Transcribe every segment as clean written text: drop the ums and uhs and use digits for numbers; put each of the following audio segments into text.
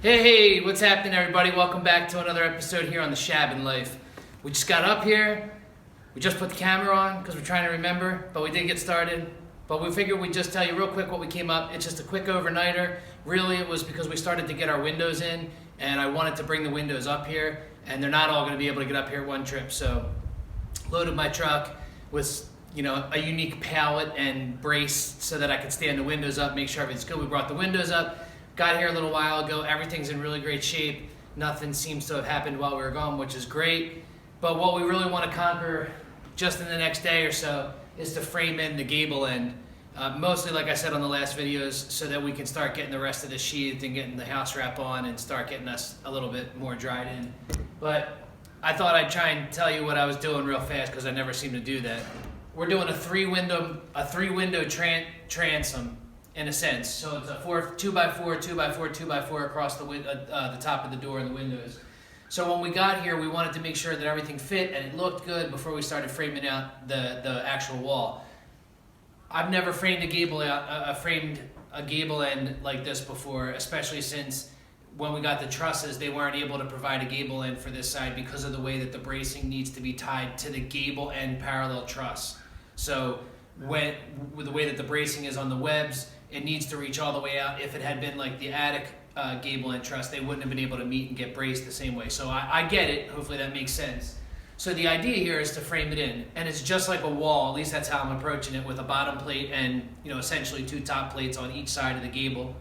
Hey, what's happening, everybody? Welcome back to another episode here on the ShabinLife. We just got up here. We just put the camera on because we're trying to remember, but we did get started. But we figured we'd just tell you real quick what we came up. It's just a quick overnighter. Really, it was because we started to get our windows in, and I wanted to bring the windows up here, and they're not all going to be able to get up here at one trip. So, loaded my truck with a unique pallet and brace so that I could stand the windows up, make sure everything's good. We brought the windows up. Got here a little while ago. Everything's in really great shape. Nothing seems to have happened while we were gone, which is great. But what we really want to conquer just in the next day or so is to frame in the gable end. Mostly, like I said on the last videos, so that we can start getting the rest of the sheathed and getting the house wrap on and start getting us a little bit more dried in. But I thought I'd try and tell you what I was doing real fast because I never seem to do that. We're doing a three window transom. In a sense, so it's a 2x4, 2x4, 2x4 across the top of the door and the windows. So when we got here, we wanted to make sure that everything fit and it looked good before we started framing out the actual wall. I've never framed a gable end like this before, especially since when we got the trusses, they weren't able to provide a gable end for this side because of the way that the bracing needs to be tied to the gable end parallel truss. So with the way that the bracing is on the webs, it needs to reach all the way out. If it had been like the attic gable end truss, they wouldn't have been able to meet and get braced the same way. So I get it. Hopefully that makes sense. So the idea here is to frame it in. And it's just like a wall. At least that's how I'm approaching it, with a bottom plate and essentially two top plates on each side of the gable.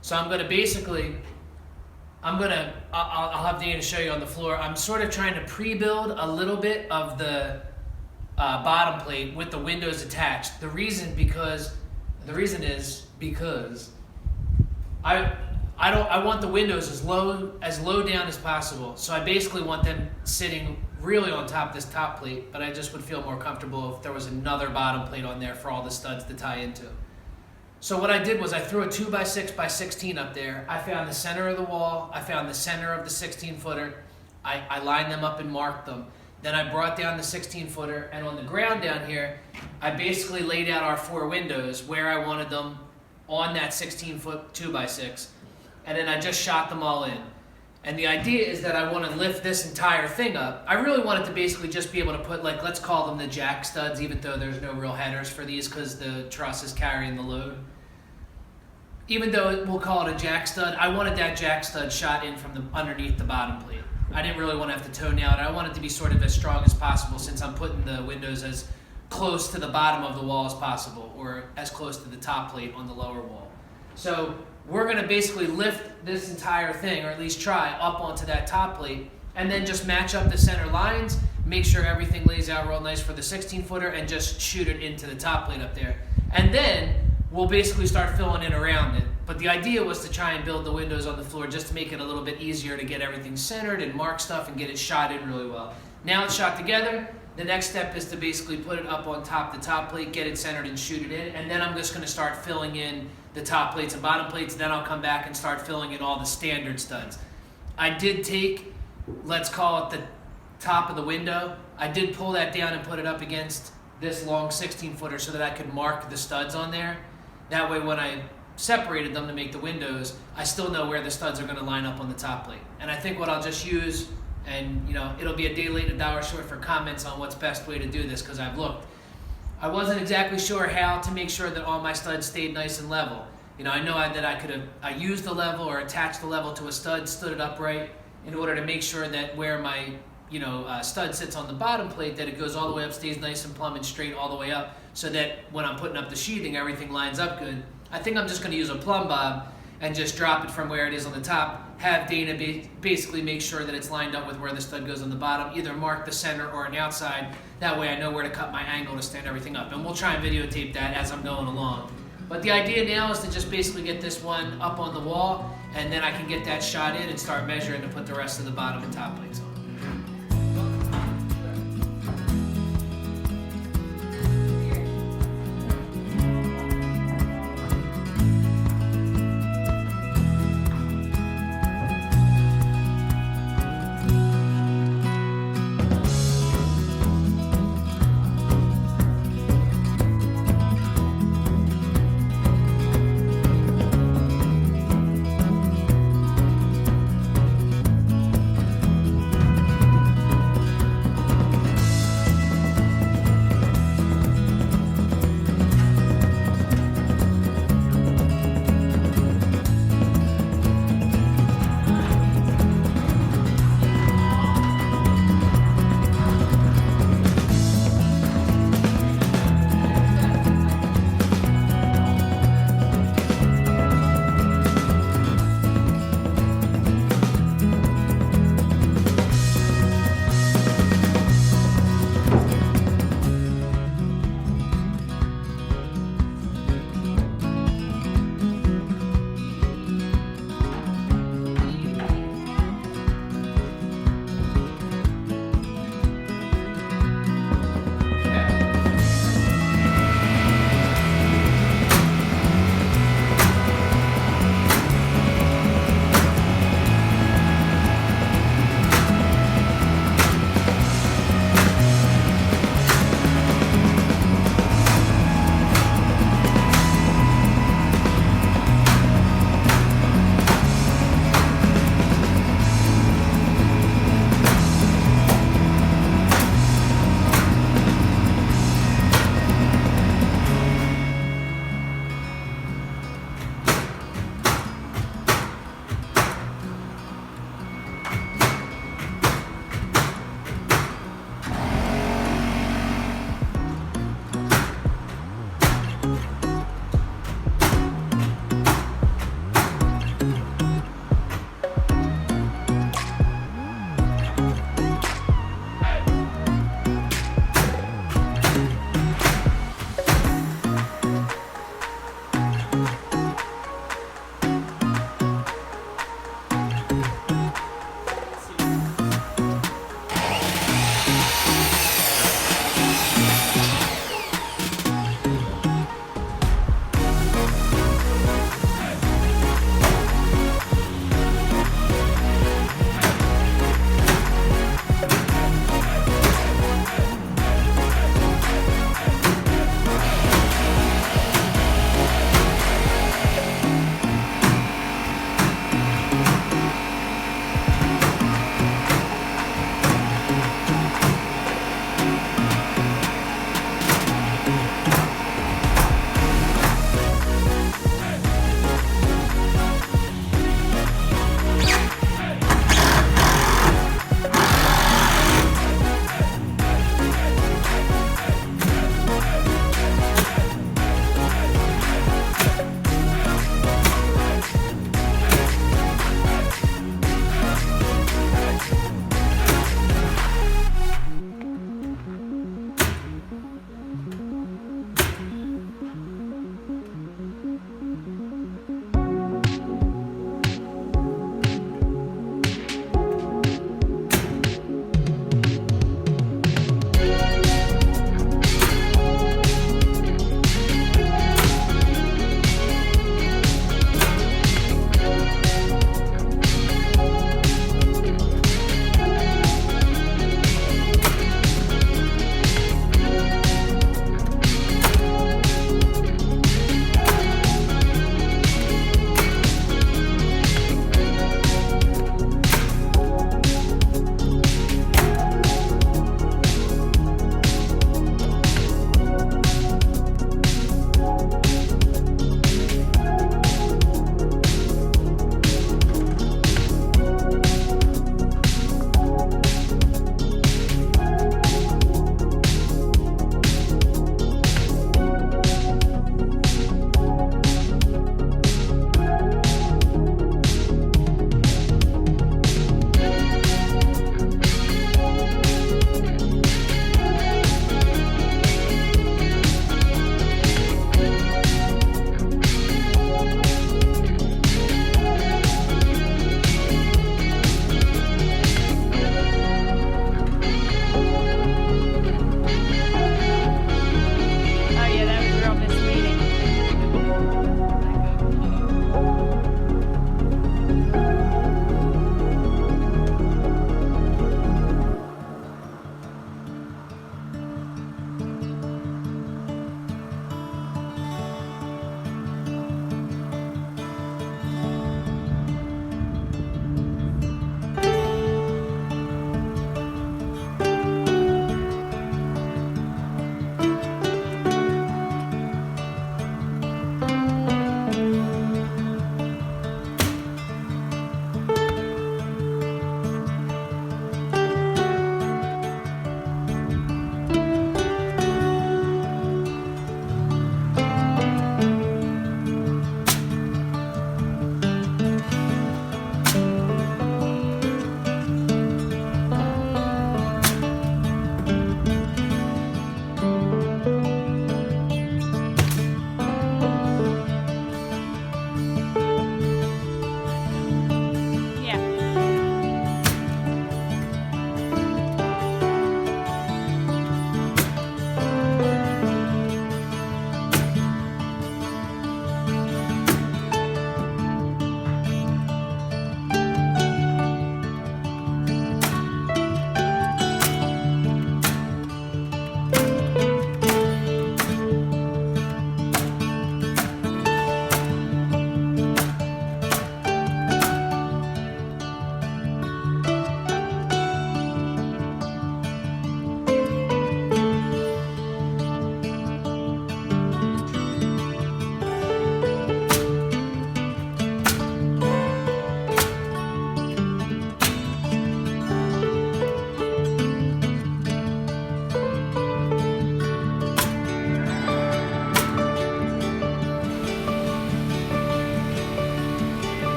So I'm going to basically, I'll have Dayna show you on the floor. I'm sort of trying to pre-build a little bit of the bottom plate with the windows attached. The reason is because I want the windows as low down as possible. So I basically want them sitting really on top of this top plate, but I just would feel more comfortable if there was another bottom plate on there for all the studs to tie into. So what I did was I threw a 2x6x16 up there. I found the center of the wall. I found the center of the 16-footer. I lined them up and marked them. Then I brought down the 16-footer, and on the ground down here, I basically laid out our four windows where I wanted them on that 16-foot 2x6, and then I just shot them all in. And the idea is that I want to lift this entire thing up. I really wanted to basically just be able to put, like, let's call them the jack studs, even though there's no real headers for these because the truss is carrying the load. Even though we'll call it a jack stud, I wanted that jack stud shot in from underneath the bottom plate. I didn't really want to have to toe nail it. I wanted it to be sort of as strong as possible since I'm putting the windows as close to the bottom of the wall as possible, or as close to the top plate on the lower wall. So we're going to basically lift this entire thing, or at least try, up onto that top plate, and then just match up the center lines, make sure everything lays out real nice for the 16-footer, and just shoot it into the top plate up there. And then we'll basically start filling in around it. But the idea was to try and build the windows on the floor just to make it a little bit easier to get everything centered and mark stuff and get it shot in really well. Now it's shot together. The next step is to basically put it up on top the top plate, get it centered and shoot it in. And then I'm just going to start filling in the top plates and bottom plates. Then I'll come back and start filling in all the standard studs. I did take, let's call it the top of the window. I did pull that down and put it up against this long 16-footer so that I could mark the studs on there. That way when I separated them to make the windows, I still know where the studs are going to line up on the top plate. And I think what I'll just use, and it'll be a day late and a dollar short for comments on what's best way to do this because I've looked. I wasn't exactly sure how to make sure that all my studs stayed nice and level. I know that I could have used the level or attached the level to a stud, stood it upright in order to make sure that where my stud sits on the bottom plate, that it goes all the way up, stays nice and plumb and straight all the way up, so that when I'm putting up the sheathing, everything lines up good. I think I'm just going to use a plumb bob and just drop it from where it is on the top, have Dayna basically make sure that it's lined up with where the stud goes on the bottom, either mark the center or an outside. That way I know where to cut my angle to stand everything up. And we'll try and videotape that as I'm going along. But the idea now is to just basically get this one up on the wall, and then I can get that shot in and start measuring to put the rest of the bottom and top plates on.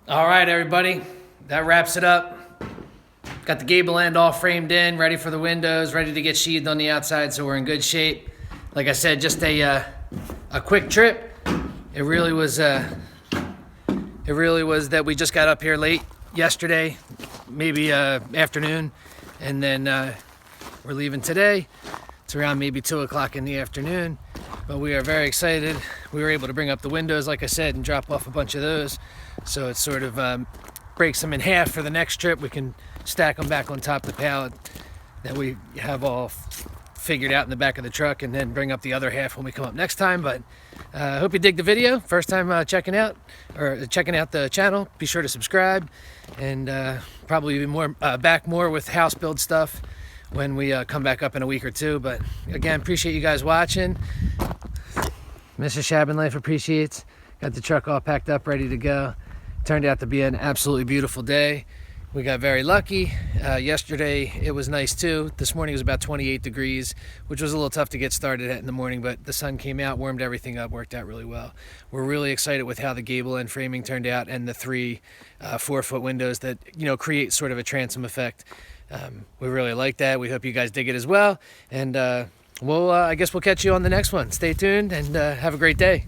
All right, everybody, that wraps it up. Got the gable end all framed in, ready for the windows, ready to get sheathed on the outside, so we're in good shape. Like I said, just a quick trip. It really was that we just got up here late yesterday, maybe afternoon, and then we're leaving today. It's around maybe 2 o'clock in the afternoon, but we are very excited. We were able to bring up the windows, like I said, and drop off a bunch of those. So it sort of breaks them in half for the next trip. We can stack them back on top of the pallet that we have all figured out in the back of the truck, and then bring up the other half when we come up next time. But I hope you dig the video. First time checking out the channel, be sure to subscribe, and probably be back more with house build stuff when we come back up in a week or two. But again, appreciate you guys watching. Mrs. ShabinLife appreciates. Got the truck all packed up, ready to go. Turned out to be an absolutely beautiful day. We got very lucky. Yesterday it was nice too. This morning was about 28 degrees, which was a little tough to get started at in the morning, but the sun came out, warmed everything up, worked out really well. We're really excited with how the gable end framing turned out, and the 3 4-foot windows that create sort of a transom effect. We really like that. We hope you guys dig it as well, and I guess we'll catch you on the next one. Stay tuned, and have a great day.